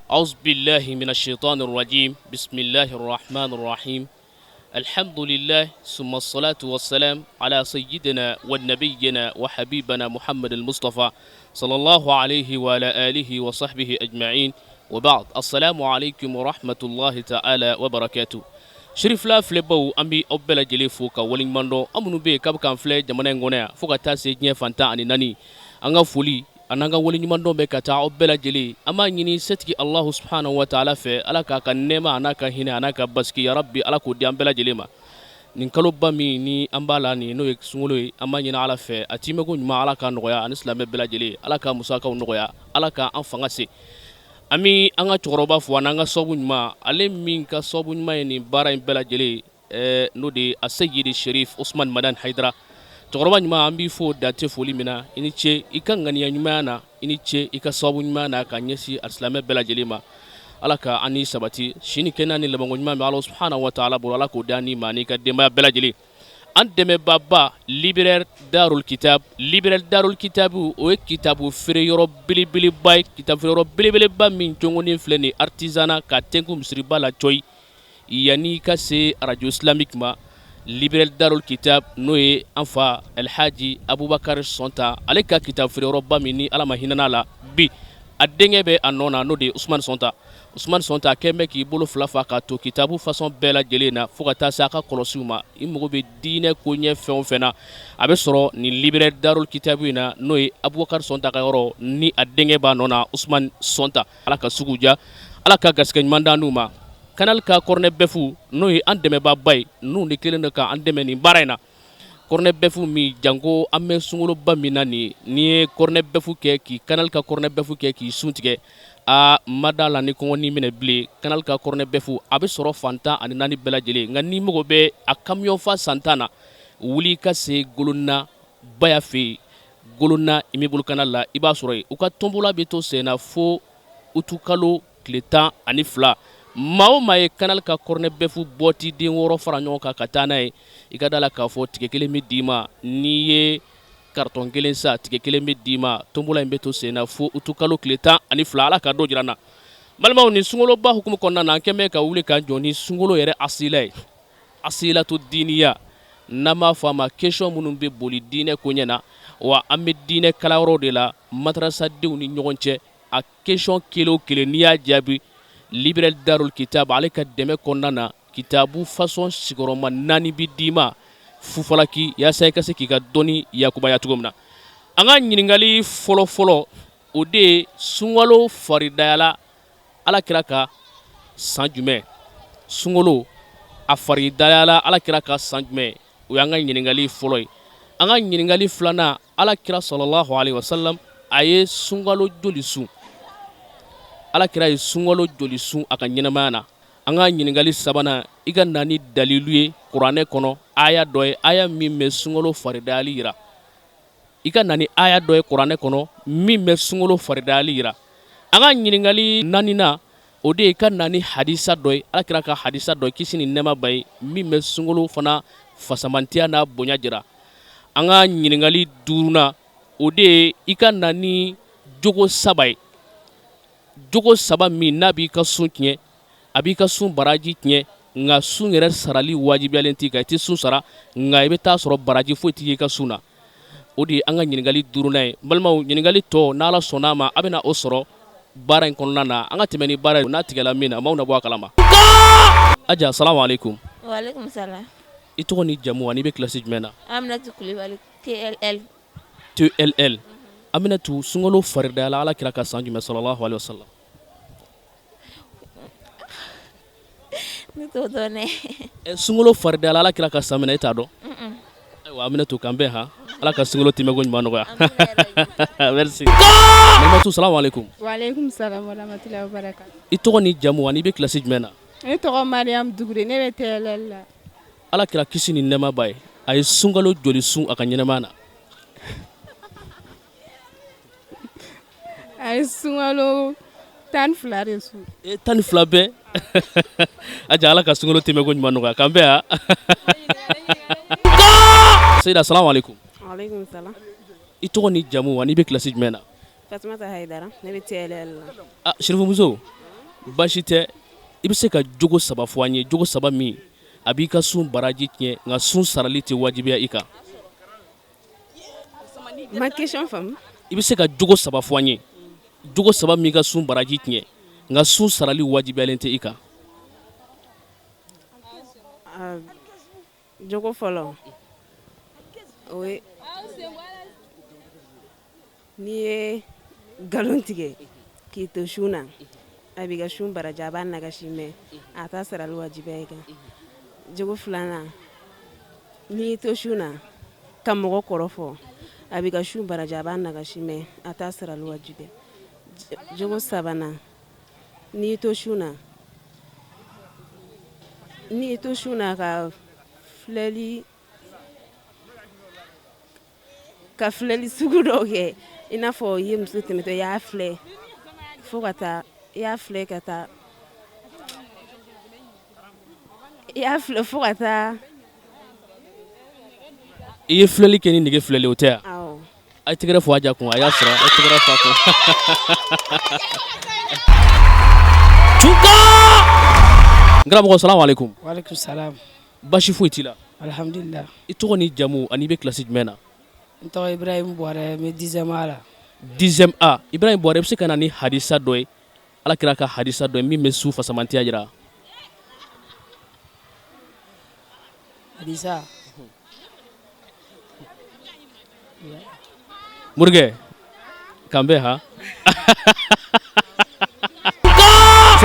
أعوذ بالله من الشيطان الرجيم بسم الله الرحمن الرحيم الحمد لله ثم الصلاة والسلام على سيدنا ونبينا وحبيبنا محمد المصطفى صلى الله عليه وعلى آله وصحبه أجمعين وبعد السلام عليكم ورحمة الله تعالى وبركاته شريف لا فلبو أمي أبلا جلي فوكا ولين ماندو أمنو بي كابكان فلي جمانين غونيا فوكا تاسي جنيه فانتا أني ناني أنغا فولي ananga wali nyuman do be kata o bela jeli ama nyini setki Allah subhanahu wa ta'ala fe ala ka kan nema anaka hina anaka baski ya rabbi ala ko di ambela jeli ma nin kalo bami ni ambala ni no sungulo ama nyina ala fe atime go nyuma ala ka noya an islam bela jeli ala ka musaka noya ala ka an fangase ami anga choroba fo ananga sobu nyuma ale min ka sobu nyuma ni bara bela jeli no de asayidi sharif usman madan haidara tɔgɔrɔba ɲuman an b'i fo dante foli min na i ni ce i ka ŋaniya ɲumanya na i ni ce i ka sababu ɲuman na ka ɲɛsi alisilamɛ bɛɛ lajɛlen ma ala ka an ni sabati sini kɛnɛ ni labanko ɲuman bɛ ala subhanahu wa ta'ala bolo ala k'o di an ni ma n'i ka denbaya bɛɛ lajɛlen an dɛmɛbaaba libéraire darul kitabu o ye kitabu feere yɔrɔ belebeleba ye kitabu feere yɔrɔ belebeleba min jɔngonen filɛ nin artisanat ka tɛnku misiriba la coyi yanni i ka se radio islamique ma libéral darul kitab no ye anfa alhaji abubakar sonta ale ka kitab feere yɔrɔ ba min ni ala ma hinana la bi a denkɛ bɛ a nɔ na n'o de usman sonta kɛn bɛ k'i bolo fila fa ka to kitabu façon bɛɛ lajɛlen na fo ka taa se a ka kɔlɔsiw ma i mago bɛ diinɛ ko ɲɛ fɛn o fɛn na a bɛ sɔrɔ nin libéral darul kitabu in na n'o ye abubakar sonta ka yɔrɔ ni a denkɛ b'a nɔ na usman sonta ala ka sugu ja ala ka garisɛgɛ ɲuman d'an n'u ma kanal ka korne befu no ye an dɛmɛba ba ye n'u de kelen ka an dɛmɛ nin baara in na korne befu mi jango an bɛ sunkaloba min na nin ye korne befu kɛ k'i kanal ka korne befu kɛ k'i sun tigɛ a ma da la ni kɔngɔ ni minɛ bilen kanal ka korne befu a bɛ sɔrɔ fantan ani naani bɛɛ lajɛlen nka ni mago bɛ a kamiyon fa santan na wuli ka se golonna baya fɛ yen golonna imibolo kanal la i b'a sɔrɔ yen u ka tɔnbola bɛ to sen na fo utu kalo tile 12 maa o maa ye kanal ka korne befu bɔti den 6 fara ɲɔgɔn kan ka taa n'a ye i ka da la k'a fɔ tigɛ kelen bɛ d'i ma n'i ye kartɔn kelen sa tigɛ kelen bɛ d'i ma tonbola in bɛ to sen na fo utu kalo tile 12 ala ka dɔ jira n na balimaw ni sunkaloba hukumu kɔnɔna na an kɛn bɛ ka wuli k'an jɔ ni sunkalo yɛrɛ asila ye asilatu diiniya n'an b'a fɔ a ma question minnu bɛ boli diinɛ ko ɲɛ na wa an bɛ diinɛ kalayɔrɔ de la madrasadenw ni ɲɔgɔn cɛ a question kelen o kelen n'i y'a jaabi libéral darul kitab ale ka dɛmɛ kɔnɔna na kitabu façon sigiyɔrɔma 4 bi d'i ma fufalaki yaasa i ka se k'i ka dɔnni yakubaya cogo min na an ka ɲininkali fɔlɔfɔlɔ o de ye sunkalo faridayala ala kira ka san jumɛn sunkalo a faridayala ala kira ka san jumɛn o y'an ka ɲininkali fɔlɔ ye an ka ɲininkali filanan ala kira sallallahu alaihi wasallam a ye sunkalo joli sun ala kira ye sunkalo joli sun a ka ɲɛnamaya na an ka ɲininkali sabanan i ka na ni dalilu ye kuranɛ kɔnɔ aya dɔ ye aya min bɛ sunkalo faridayali yira i ka na ni aya dɔ ye kuranɛ kɔnɔ min bɛ sunkalo faridayali yira an ka ɲininkali naaninan o de ye i ka na ni hadisa dɔ ye ala kira ka hadisa dɔ ye kisi ni nɛɛma ba ye min bɛ sunkalo fana fasamantiya n'a bonya jira an ka ɲininkali duurunan o de ye i ka na ni jogo saba ye jogo saba min n'a b'i ka sun tiɲɛ a b'i ka sun baraji tiɲɛ nka sun yɛrɛ sarali wajibiyalen t'i kan i tɛ sun sara nka i bɛ taa sɔrɔ baraji foyi t'i ye i ka sun na o de ye an ka ɲininkali duurunan ye balimaw ɲininkali tɔ n'ala sɔnn'a ma a bɛna o sɔrɔ baara in kɔnɔna na an ka tɛmɛ ni baara ye n'a tigɛla min na maaw na bɔ a kalama. Aja salamu aleykum. Waaleykum salam. I tɔgɔ ni jamu ani i bɛ kilasi jumɛn na. Aminatu Kulibali TLL. TLL. Aminatu sunkalo faridayala ala kira ka san jumɛn sallallahu alaihi wasallam. Ne t'o dɔn dɛ. Sunkalo faridayala ala kira ka san minɛ e t'a dɔn. Ayiwa Aminatu k'an bɛn ha ala ka sunkalo tɛmɛko ɲuman nɔgɔya. Merci. Aminatu salamu aleykum. Waaleykum salam wa rahmatullahi wa barakatuh. I tɔgɔ ni jamu ani i bɛ kilasi jumɛn na. Ne tɔgɔ Mariam Dugure ne bɛ TLL la. ala kira kisi ni nɛɛma ba ye a ye sunkalo joli sun a ka ɲɛnamaya na. A ye sunkalo 12 de sun. 12 bɛɛ aja ala ka sunkalo tɛmɛko ɲuman nɔgɔya k'an bɛn ha. Seyida salamu aleykum. Waaleykum salam. I tɔgɔ ni jamu ani i bɛ kilasi jumɛn na. Fatumata Haidara ne bɛ TLL la. Ah Sherifumuso baasi tɛ i bɛ se ka jogo 3 fɔ an ye jogo 3 min a b'i ka sun baraji tiɲɛ nka sun sarali tɛ wajibiya i kan. Ma question faamu. I bɛ se ka jogo 3 fɔ an ye jogo 3 min ka sun baraji tiɲɛ nka sun sarali wajibiyalen tɛ i kan. Jogo fɔlɔ o ye n'i ye nkalon tigɛ k'i to sun na a b'i ka sun baraji a b'a nagasi mɛn a t'a sarali wajibiya i kan. Jogo filanan n'i y'i to sun na ka mɔgɔ kɔrɔfɔ a b'i ka sun baraji a b'a nagasi mɛn a t'a sarali wajibiya. Jogo sabanan n'i y'i to sun na ka filɛli sugu dɔw kɛ i n'a fɔ i ye muso tɛmɛtɔ i y'a filɛ fo ka taa i y'a filɛ ka taa i y'a filɛ fo ka taa I ye filɛli kɛ ni nege filɛli o tɛ yan. awɔ A ye tɛgɛrɛ fɔ a ja kun a y'a sɔrɔ a ye tɛgɛrɛ fɔ a kun. Tuka! N karamɔgɔ salamu aleykum. Waaleykum salam. Baasi foyi t'i la. Alhamdulillah. I tɔgɔ ni jamu ani i bɛ kilasi jumɛn na. N tɔgɔ Ibrahim Buware n bɛ 10e la. 10e A Ibrahim Buware i bɛ se ka na ni hadisa dɔ ye Ala kira ka hadisa dɔ ye min bɛ su fasamantiya jira. Hadisa. Morikɛ kan bɛn ha.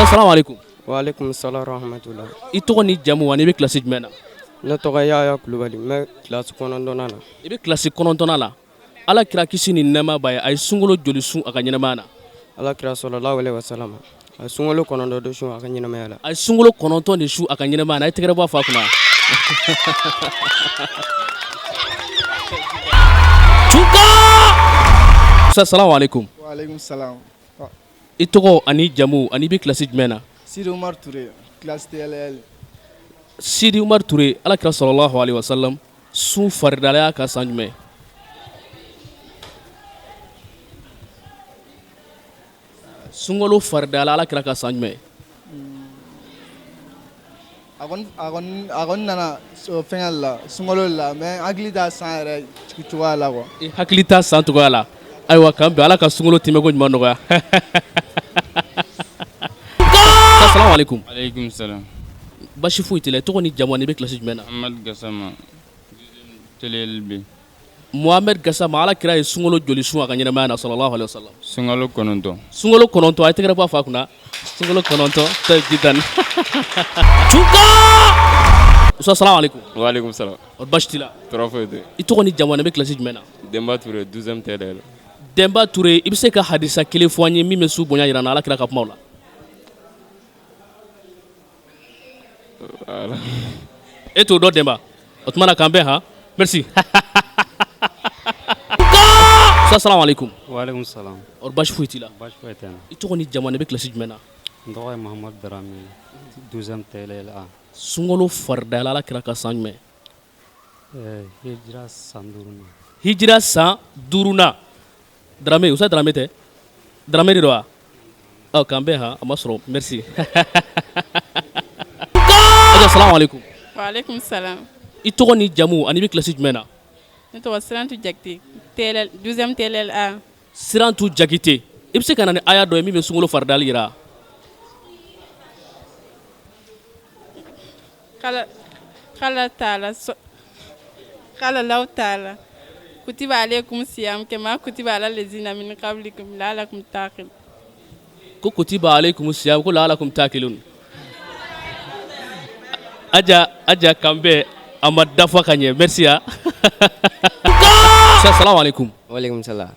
Salamu aleykum. Waaleykum salam rahmatulah. I tɔgɔ ni jamu ani i bɛ kilasi jumɛn na. Ne tɔgɔ Yaya Kulubali n bɛ kilasi 9nan na. I bɛ kilasi 9nan la. Ala kira kisi ni nɛɛma b'a ye a ye sunkalo joli sun a ka ɲɛnamaya na. Ala kira sɔlɔlahu alehi wa salam a ye sunkalo 9 de sun a ka ɲɛnamaya la. A ye sunkalo 9 de sun a ka ɲɛnamaya na a ye tɛgɛrɛ bɔ a fa kunna. Salamu aleykum. Waaleykum salam. I tɔgɔ ani jamu ani i bɛ kilasi jumɛn na. Sidi Umar Touré, classe TLL. Sidi Umar Touré Ala kira sɔlɔlahu alehi wa salam sun faridalaya ka san jumɛn. Sunkalo faridala Ala kira ka san jumɛn. A kɔni nana fɛngɛ la sunkalo la mais hakili t'a san yɛrɛ cogoya la quoi. I hakili t'a san cogoya la. Ayiwa k'an bɛn Ala ka sunkalo tɛmɛko ɲuman nɔgɔya. Salamu aleykum. Aleykum salam. Baasi foyi t'i la i tɔgɔ ni jamu ani i bɛ kilasi jumɛn na. Mohamed Gassama TLL B. Mohamed Gassama Ala kira ye sunkalo joli sun a ka ɲɛnamaya na sɔlɔlahu alehi wa salam. Sunkalo 9. Sunkalo 9 a ye tɛgɛrɛ bɔ a fa kunna. Sunkalo 9 tɛ jidan. Tuka! Usa salamu aleykum. Waaleykum salam. Baasi t'i la. Tɔɔrɔ foyi tɛ. I tɔgɔ ni jamu ani i bɛ kilasi jumɛn na. Denba Touré 12e TLL. Denba Touré i bɛ se ka hadisa kelen fɔ an ye min bɛ su bonya jira na Ala kira ka kumaw la. Voilà. E t'o dɔn Denba o tuma na k'an bɛn han merci. Salamu aleykum. Waaleykum salam. Baasi foyi t'i la. Baasi foyi tɛ n na. I tɔgɔ ni jamu ani i bɛ kilasi jumɛn na. N tɔgɔ ye Mahamadu Darame 12e TLL A. Sunkalo faridala Ala kira ka san jumɛn. Hijira san 5nan. Hijira san 5nan. Darame Usa Darame tɛ. Darame de don wa. Ɔ k'an bɛn han a ma sɔrɔ merci. Salamu aleykum. Waaleykum salam. I tɔgɔ ni jamu ani i bɛ kilasi jumɛn na. Ne tɔgɔ Sirantu Jakite, 12e TLL A. Sirantu Jakite i bɛ se ka na ni aya dɔ ye min bɛ sunkalo faridali jira. Qala Allahu ta'ala kutiba alaykum siyam kama kutiba ala allazina min qablikum la'allakum taqilun. Ko kutiba alaykum siyam ko la'allakum taqilun. Aja kambe a ma dafa ka ɲɛ merci ya. Salamu aleykum. Waaleykum salam.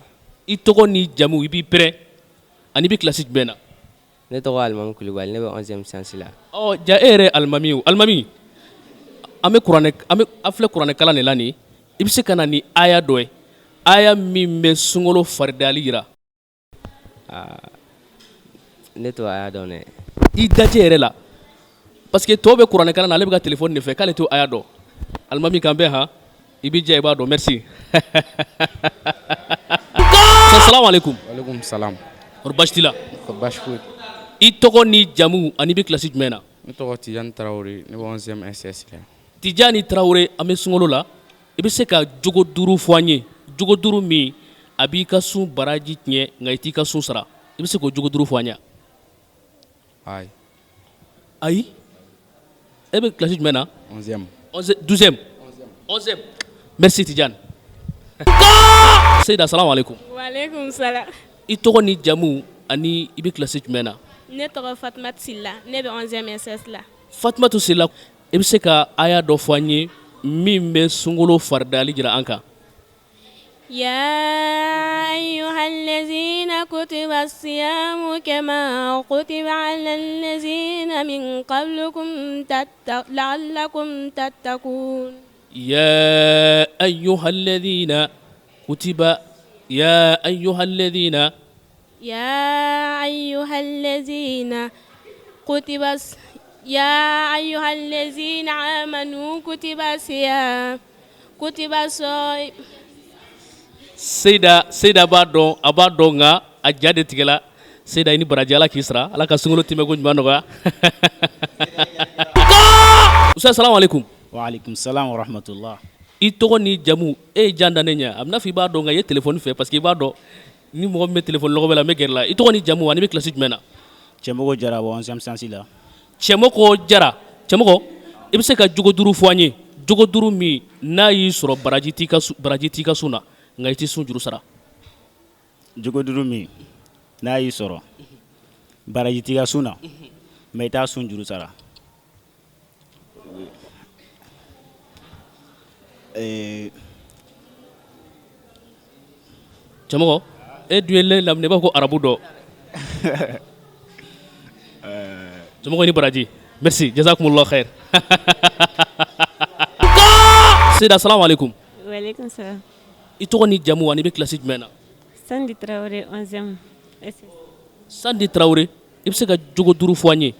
I tɔgɔ ni jamu i b'i pɛrɛn ani i bɛ kilasi jumɛn na. Ne tɔgɔ Alimami Kulubali ne bɛ 11e séance la. Ja e yɛrɛ alimami o alimami an filɛ kuranɛ kalan de la nin i bɛ se ka na ni aya dɔ ye aya min bɛ sunkalo faridali jira. Ne t'o aya dɔn dɛ. I dajɛ yɛrɛ la parce que tɔw bɛ kuranɛ kalan na ale bɛ ka téléphone de fɛ k'ale t'o aya dɔn alimami k'an bɛn han i b'i diya i b'a dɔn merci. Salamu aleykum. Alaikum salam. Or basi t'i la. Baasi foyi. I tɔgɔ ni jamu ani bɛ kilasi jumɛn na? Ne tɔgɔ Tijani Tarawele, ne bɛ 11e SS la. Tijani Tarawele, an bɛ sunkalo la. I bɛ se ka jogo 5 fɔ an ye. Jogo 5 min a b'i ka sun baraji tiɲɛ nka i t'i ka sun sara. I bɛ se k'o jogo 5 fɔ an ye? Ayi. Ayi? E bɛ kilasi jumɛn na? 11e. 12e. 11e. Merci Tijani. Seyida, salamu alaikum. Waalaikum salam. I tɔgɔ ni jamu ani i bɛ kilasi jumɛn na? Ne tɔgɔ Fatumata Sila, ne bɛ 11e SS la. Fatumata Sila, i bɛ se ka aya dɔ fɔ an ye min bɛ sunkalo faridali jira an kan? يا أيها الذين كتب الصيام كما كتب على الذين من قبلكم لعلكم تتقون. يا أيها الذين كتب يا أيها الذين يا أيها الذين كتب يا أيها الذين آمنوا كتب الصيام كتب الصيام. Seyida b'a dɔn a b'a dɔn nka a ja de tigɛla. Seyida, i ni baraji, Ala k'i sara, Ala ka sunkalo tɛmɛ ko ɲuman nɔgɔya. Ustaz, salamu alaikum. Wa alaikum salam wa rahmatullah. I tɔgɔ ni jamu e ye jan da ne ɲɛ a bɛna fɔ i b'a dɔn nka i ye telefɔni fɛ parce que i b'a dɔn ni mɔgɔ min bɛ telefɔni lɔgɔ bɛ la n bɛ gɛrɛ la. I tɔgɔ ni jamu ani bɛ kilasi jumɛn na? Cɛmɔgɔ Jara bɔ 11e sansi la. Cɛmɔgɔ Jara, Cɛmɔgɔ, i bɛ se ka jogo 5 fɔ an ye. Jogo 5 min n'a y'i sɔrɔ baraji t'i ka sun na nka i tɛ sun juru sara. Jogo 5 min n'a y'i sɔrɔ baraji t'i ka sun na mais i t'a sun juru sara. Cɛmɔgɔ, e dun ye ne laminɛ i b'a fɔ ko arabu dɔ. Cɛmɔgɔ, i ni baraji. Merci, jazakumullahu khair. Seyida, salamu alaikum. Waalaikum salam. I tɔgɔ ni jamu ani bɛ kilasi jumɛn na? Sandi Traoré 11e SS. Sandi Traoré, i bɛ se ka jogo 5 fɔ an ye.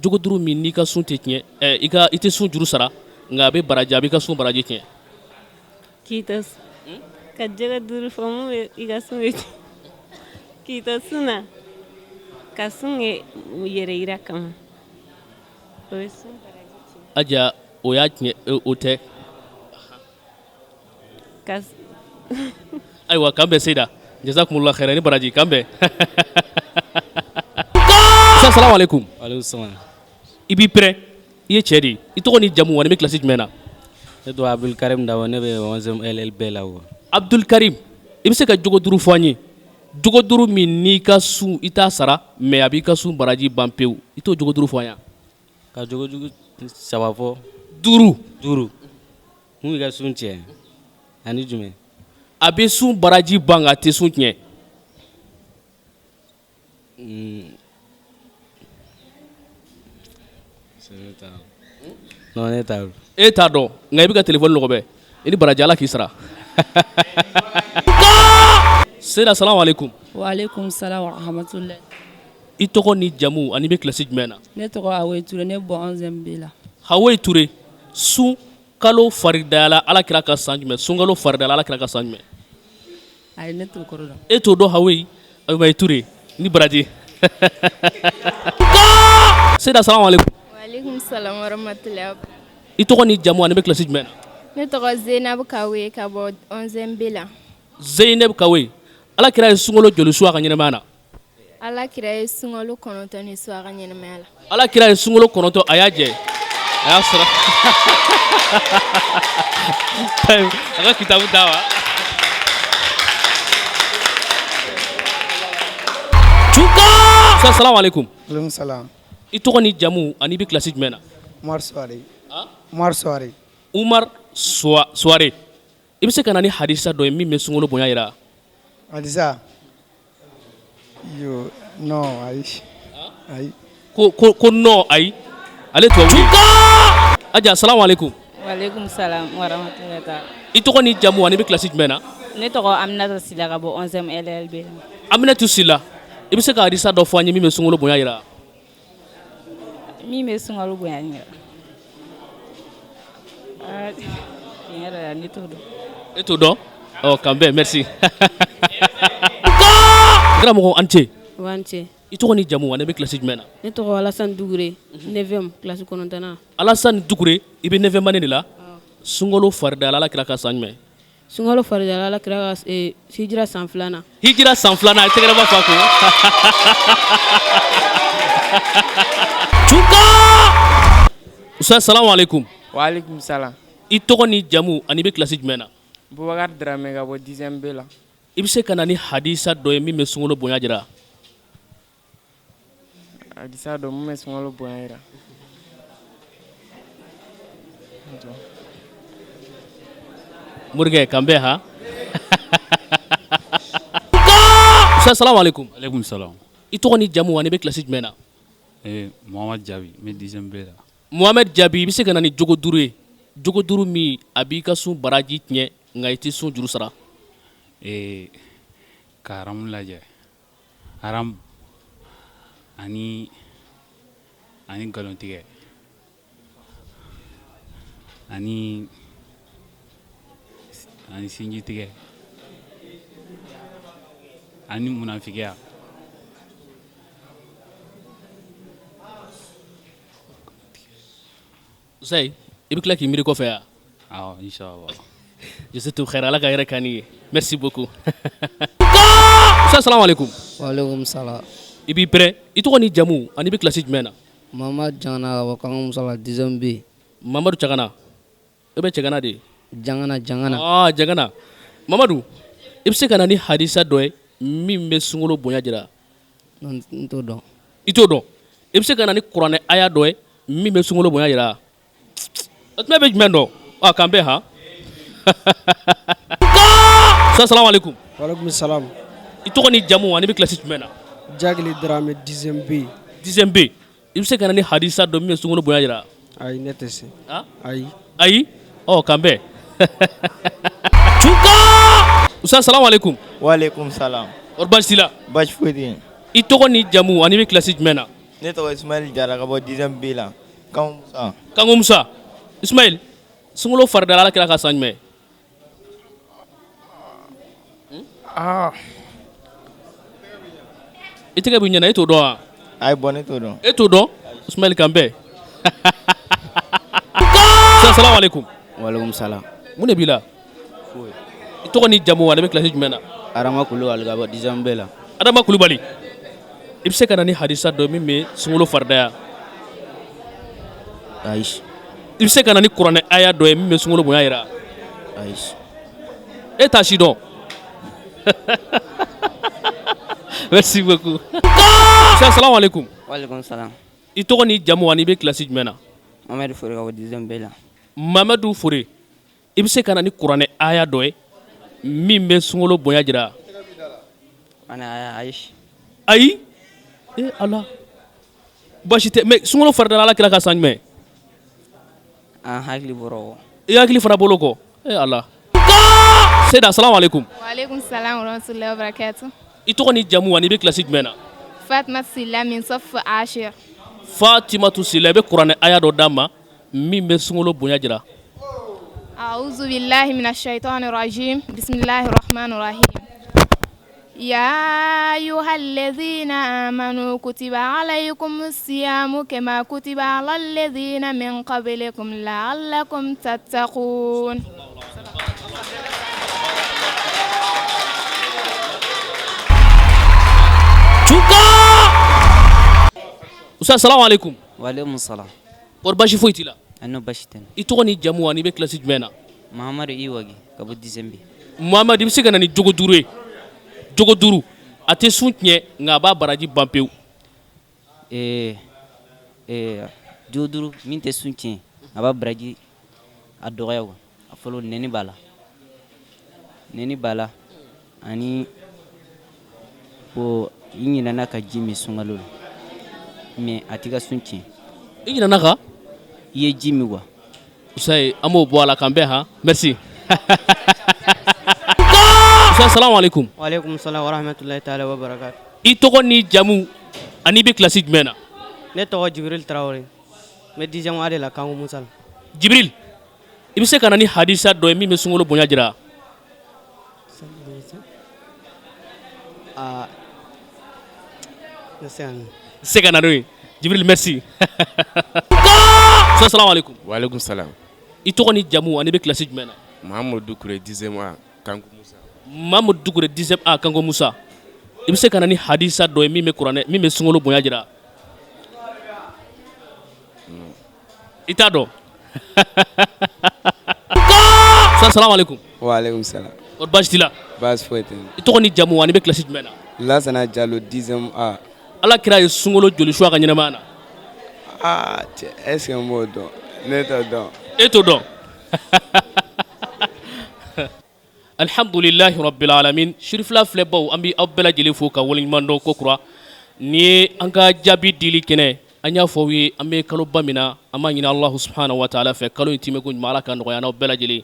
Jogo 5 min n'i ka sun tɛ tiɲɛ i tɛ sun juru sara nka a bɛ baraji a b'i ka sun baraji tiɲɛ. K'i to ka jogo 5 fɔ mun bɛ i ka sun bɛ k'i to sun na ka sun kɛ yɛrɛ yira kama o ye sun baraji tiɲɛ. Aja, o y'a tiɲɛ o tɛ. Ayiwa, k'an bɛn Seyida, jazakumullahu khairan, ni baraji, k'an bɛn. Salamu alaikum. Aleykum salam. I b'i pɛrɛn, i ye cɛ de ye. I tɔgɔ ni jamu ani bɛ kilasi jumɛn na? Ne tɔgɔ Abdul Karim Dawo, ne bɛ 11e LLB la. Abdul Karim, i bɛ se ka jogo 5 fɔ an ye. Jogo 5 min n'i ka sun i t'a sara mais a b'i ka sun baraji ban pewu. I t'o jogo 5 fɔ an ye. Ka jogo 3 fɔ. 5. Mun b'i ka sun tiɲɛ ani jumɛn? A bɛ sun baraji ban nka a tɛ sun tiɲɛ. Non, ne t'a dɔn. E t'a dɔn nka i bɛ ka telefɔni lɔgɔbɛ. I ni baraji, Ala k'i sara. Seyida, salamu alaikum. Wa alaikum salam wa rahmatullah. I tɔgɔ ni jamu ani bɛ kilasi jumɛn na? Ne tɔgɔ Hawoyi Ture, ne bɔ 11e B la. Hawoyi Ture, sun kalo faridala Ala kira ka san jumɛn? Sunkalo faridala Ala kira ka san jumɛn? Ayi, ne t'o kɔrɔ dɔn. E t'o dɔn Hawoyi? Hawoyi Ture, ni baraji. Seyida, salamu alaikum. Wa alaikum salam wa rahmatullah. I tɔgɔ ni jamu ani bɛ kilasi jumɛn na? Ne tɔgɔ Zeinabu Kawe ka bɔ 11e B la. Zeinabu Kawe, Ala kira ye sunkalo joli su a ka ɲɛnamaya na? Ala kira ye sunkalo 9 ni su a ka ɲɛnamaya la. Ala kira ye sunkalo 9 a y'a jɛ. A y'a sara. A ka kitabu d'a wa. Salamu alaikum. Aleykum salam. I tɔgɔ ni jamu ani bɛ kilasi jumɛn na? Umar Suare. Umar Suare. Umar Suare. I bɛ se ka na ni hadisa dɔ ye min bɛ sunkalo bonya jira? Hadisa? Yo, non, ayi. Ayi. Ko non, ayi. Ale tubabu ye. Aja, salamu alaikum. Wa alaikum salam wa rahmatullah. I tɔgɔ ni jamu ani bɛ kilasi jumɛn na? Ne tɔgɔ Aminata Sila ka bɔ 11e LLB. Aminata Sila, i bɛ se ka hadisa dɔ fɔ an ye min bɛ sunkalo bonya jira? Min bɛ sunkalo bonya jira? Tiɲɛ yɛrɛ la, ne t'o dɔn. E t'o dɔn? Ɔ, k'an bɛn, merci. Karamɔgɔ an ce. Wa an ce. I tɔgɔ ni jamu ani bɛ kilasi jumɛn na? Ne tɔgɔ Alassane Dugure, 9e classe 9nan. Alassane Dugure, i bɛ 9e année de la? Sunkalo faridala Ala kira ka san jumɛn? Sunkalo faridala Ala kira ka hijira san 2nan. Hijira san 2nan, tɛgɛrɛ b'a fɔ a ko. Tuka! Ustaz, salamu alaikum. Wa alaikum salam. I tɔgɔ ni jamu ani bɛ kilasi jumɛn na? Bubakar Dramé ka bɔ 10e B la. I bɛ se ka na ni hadisa dɔ ye min bɛ sunkalo bonya jira? Hadisa dɔ min bɛ sunkalo bonya jira. Morikɛ, kan bɛn ha? Ustaz, salamu alaikum. Alaikum salam. I tɔgɔ ni jamu ani bɛ kilasi jumɛn na? Mohamed Jabi, n bɛ 10e B la. Mohamed Jabi, i bɛ se ka na ni jogo 5 ye. Jogo 5 min a b'i ka sun baraji tiɲɛ nka i tɛ sun juru sara. Ka haramu lajɛ. Haram ani nkalon tigɛ ani sinji tigɛ ani munafigiya. Usayi, i bɛ tila k'i miiri kɔfɛ ya? Awɔ, inshallah. Je sais tout frère, Ala ka hɛrɛ k'an ye. Merci beaucoup. Ustaz, salamu alaikum. Wa alaikum salam. I b'i prêt? I tɔgɔ ni jamu ani bɛ kilasi jumɛn na? Mamadu Jangana ka bɔ Kango Musala 10e B. Mamadu Jangana. E bɛ Cɛgana de? Jangana. Ah, Jangana. Mamadu, i bɛ se ka na ni hadisa dɔ ye min bɛ sunkalo bonya jira? N t'o dɔn. I t'o dɔn? I bɛ se ka na ni kuranɛ aya dɔ ye min bɛ sunkalo bonya jira? O tuma bɛ jumɛn dɔn? Ah, kan bɛn ha? Ustaz, salamu alaikum. Wa alaikum salam. I tɔgɔ ni jamu ani bɛ kilasi jumɛn na? Jagili Dramé 10e B. 10e B. I bɛ se ka na ni hadisa dɔ min bɛ sunkalo bonya jira? Ayi, ne tɛ se. Ayi? Ɔ, kan bɛn. Tuka! Ustaz, salamu alaikum. Wa alaikum salam. Ɔri baasi t'i la? Baasi foyi tɛ yen. I tɔgɔ ni jamu ani bɛ kilasi jumɛn na? Ne tɔgɔ Ismail Jara ka bɔ 10e B la. Kango Musa. Kango Musa. Ismail, sunkalo faridala Ala kira ka san jumɛn? I tɛgɛ b'i ɲɛna, e t'o dɔn wa? Ayi, bɔn ne t'o dɔn. E t'o dɔn? Ismail, kan bɛn. Salamu alaikum. Wa alaikum salam. Mun de b'i la? Foyi. I tɔgɔ ni jamu ani bɛ kilasi jumɛn na? Adama Kulubali ka bɔ 10e B la. Adama Kulubali, i bɛ se ka na ni hadisa dɔ min bɛ sunkalo faridaya? Ayi. I bɛ se ka na ni kuranɛ aya dɔ ye min bɛ sunkalo bonya jira? Ayi. E t'a si dɔn? Merci beaucoup. Salamu alaikum. Wa alaikum salam. I tɔgɔ ni jamu ani bɛ kilasi jumɛn na? Mamadu Fore ka bɔ 10e B la. Mamadu Fore, i bɛ se ka na ni kuranɛ aya dɔ ye min bɛ sunkalo bonya jira? Ayi. Ayi? Ala. Baasi tɛ, mais sunkalo faridala Ala kira ka san jumɛn? An hakili bɔra o. I hakili fana bolo kɔ? Ala. Seyda, salamu alaikum. Wa alaikum salam wa rahmatullahi wa barakatuh. I tɔgɔ ni jamu ani bɛ kilasi jumɛn na? Fatima Sila min safu Ashir. Fatimatu Sila, i bɛ kuranɛ aya dɔ d'a ma min bɛ sunkalo bonya jira? A'udhu billahi minash shaitani rajim. Bismillahir rahmanir rahim. يا أيها الذين آمنوا كتب عليكم الصيام كما كتب على الذين من قبلكم لعلكم تتقون. Ustaz, salamu alaikum. Wa alaikum salam. Ɔri baasi foyi t'i la? Ano baasi tɛ. I tɔgɔ ni jamu ani bɛ kilasi jumɛn na? Mahamadu Iwagi ka bɔ 10e B. Muhamadu, i bɛ se ka na ni jogo 5 ye? Jogo 5 a tɛ sun tiɲɛ nka a b'a baraji ban pewu. Jogo 5 min tɛ sun tiɲɛ a b'a baraji a dɔgɔya wa. A fɔlɔ nɛni b'a la ani i ɲinɛna ka ji min sunkalo la mais a t'i ka sun tiɲɛ. I ɲinɛna ka? I ye ji min wa. Usayi, an b'o bɔ a la k'an bɛn ha. Merci. Usayi, salamu alaikum. Wa alaikum salam wa rahmatullahi ta'ala wa barakatuh. I tɔgɔ ni jamu ani bɛ kilasi jumɛn na? Ne tɔgɔ Jibril Traoré. N bɛ 10e A de la Kango Musala. Jibril, i bɛ se ka na ni hadisa dɔ ye min bɛ sunkalo bonya jira? Se ka na n'o ye Jibril merci assalamu alaikum wa alaikum salam i tɔgɔ ni jamu ani bɛ classe jumɛn na Mahamadou Doucouré 10e A Kanku Musa Mahamadou Doucouré 10e A Kanko Musa i bɛ se ka na ni hadisa dɔ ye min bɛ kuranɛ min bɛ sunkalo bonya jira i t'a dɔn assalamu alaikum wa alaikum salam o baasi t'i la baasi foyi tɛ i tɔgɔ ni jamu ani bɛ classe jumɛn na Lasana Diallo 10e A ala kira ye sunkalo joli su a ka ɲɛnamaya na cɛ est-ce que n b'o dɔn ne t'o dɔn e t'o dɔn alhamdulilahi rabbil alamin shirifila filɛbaw an bɛ aw bɛɛ lajɛlen fo ka waleɲuman dɔn ko kura ni ye an ka jaabi dili kɛnɛ an y'a fɔ aw ye an bɛ kaloba min na an b'a ɲini Alahu subhanahu wa ta'ala fɛ kalo in timɛko ɲuman ala ka nɔgɔya n'aw bɛɛ lajɛlen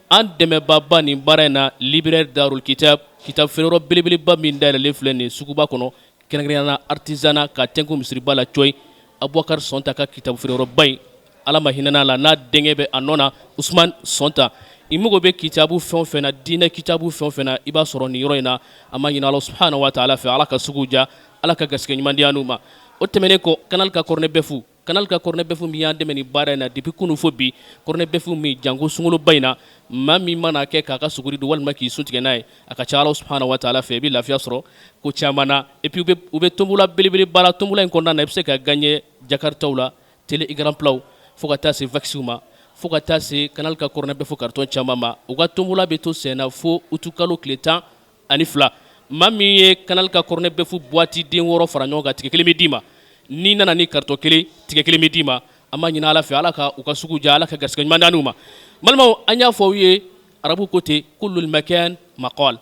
an dɛmɛbaaba nin baara in na libraire Darul Kitab kitab feereyɔrɔ belebeleba min dayɛlɛlen filɛ nin suguba kɔnɔ kɛrɛnkɛrɛnnenya la artisanat ka tɛnku misiriba la coyi Abubakar Sonta ka kitab feereyɔrɔba in ala ma hinɛ la n'a denkɛ bɛ a nɔ na Usman Sonta i mago bɛ kitabu fɛn o fɛn na diinɛ kitabu fɛn o fɛn na i b'a sɔrɔ nin yɔrɔ in na an b'a ɲini Alahu subhanahu wa ta'ala fɛ ala ka sugu ja ala ka garisɛgɛ ɲuman di an n'u ma o tɛmɛnen kɔ Canal ka Cornɛ Bɛfu Canal ka Cornɛ Bɛfu min y'an dɛmɛ nin baara in na depuis kunu fo bi Cornɛ Bɛfu min jango sunkaloba in na maa min mana kɛ k'a ka suguri don walima k'i sun tigɛ n'a ye a ka ca Alahu subhanahu wa ta'ala fɛ i bɛ lafiya sɔrɔ ko caman na et puis u bɛ tombola belebeleba la tombola in kɔnɔna na i bɛ se ka gagner jakartaw la télé écran plat fo ka taa se vax ma fo ka taa se Canal ka Cornɛ Bɛfu carton caman ma u ka tombola bɛ to sen na fo utu kalo tile 12 maa min ye Canal ka Cornɛ Bɛfu boîte den 6 fara ɲɔgɔn kan tigɛ kelen bɛ d'i ma ni nana ni carton kelen tigɛ kelen bɛ d'i ma an b'a ɲini ala fɛ ala ka u ka sugu ja ala ka garisɛgɛ ɲuman di an n'u ma balimaw an y'a fɔ aw ye arabu ko ten kullul makan maqal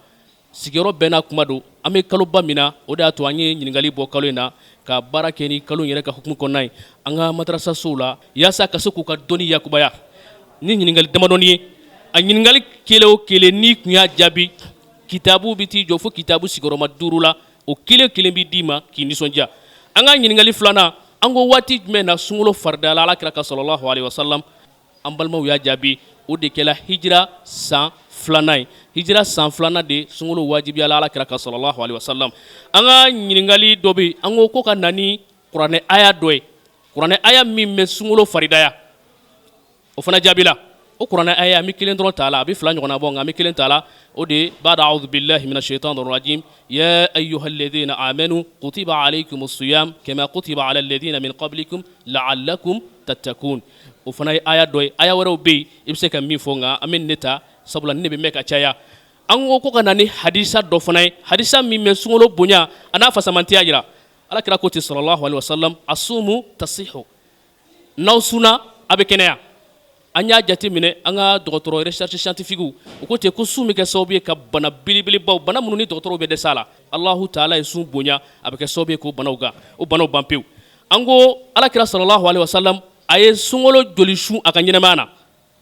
sigiyɔrɔ bɛɛ n'a kuma don an bɛ kaloba min na o de y'a to an ye ɲininkali bɔ kalo in na ka baara kɛ ni kalo in yɛrɛ ka hukumu kɔnɔna ye an ka madrasasow la yaasa ka se k'u ka dɔnni yakubaya ni ɲininkali damadɔni ye a ɲininkali kelen o kelen n'i tun y'a jaabi kitabu bɛ t'i jɔ fo kitabu sigiyɔrɔma 5 la o kelen kelen bɛ d'i ma k'i nisɔndiya an ka ɲininkali filanan an ko waati jumɛn na sunkalo faridala ala kira ka sallallahu alaihi wasallam an balimaw y'a jaabi o de kɛla hijira san filanan ye hijira san filanan de sunkalo wajibiyala ala kira ka sallallahu alaihi wasallam an ka ɲininkali dɔ bɛ an ko ko ka na ni kuranɛ aya dɔ ye kuranɛ aya min bɛ sunkalo faridaya o fana jaabila o kuranɛ aya an bɛ kelen dɔrɔn t'a la a bɛ fila ɲɔgɔnna bɔ nka an bɛ kelen t'a la o de ba'da a'udhu billahi minash shaitanir rajim ya ayyuhalladhina amanu kutiba alaykumus siyam kama kutiba alal ladhina min qablikum la'allakum tattaqun o fana ye aya dɔ ye aya wɛrɛw bɛ yen i bɛ se ka min fɔ nka an bɛ nin de ta sabula nin de bɛ mɛn ka caya an ko ka na ni hadisa dɔ fana ye hadisa min bɛ sunkalo bonya a n'a fasamantiya jira ala kira ko ten sallallahu alaihi wasallam asumu tasihu n'aw sunna a bɛ kɛnɛya an y'a jate minɛ an ka dɔgɔtɔrɔ recherche scientifique u ko ten ko sun bɛ kɛ sababu ye ka bana belebelebaw bana minnu ni dɔgɔtɔrɔw bɛ dɛsɛ a la Allahu taala ye sun bonya a bɛ kɛ sababu ye k'o banaw ban pewu an ko ala kira sallallahu alaihi wasallam a ye sunkalo joli sun a ka ɲɛnamaya na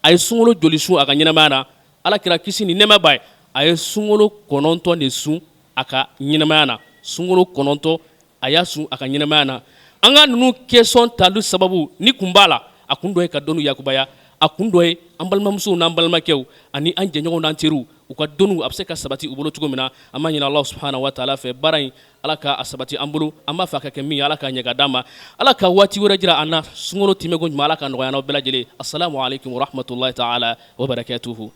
a ye sunkalo joli sun a ka ɲɛnamaya na ala kira kisi ni nɛɛma b'a ye a ye sunkalo 9 de sun a ka ɲɛnamaya na sunkalo 9 a y'a sun a ka ɲɛnamaya na an ka ninnu question tali sababu ni kun b'a la a kun dɔ ye ka dɔnniw yakubaya a kun dɔ ye an balimamusow n'an balimakɛw ani an jɛɲɔgɔnw n'an teriw u ka dɔnniw a bɛ se ka sabati u bolo cogo min na an b'a ɲini Alahu subhanahu wa ta'ala fɛ baara in ala ka a sabati an bolo an b'a fɛ a ka kɛ min ye ala k'a ɲɛ ka d'an ma ala ka waati wɛrɛ jira an na sunkalo timɛko ɲuman ala ka nɔgɔya n'aw bɛɛ lajɛlen assalamu alaikum wa rahmatullahi ta'ala wa barakatuhu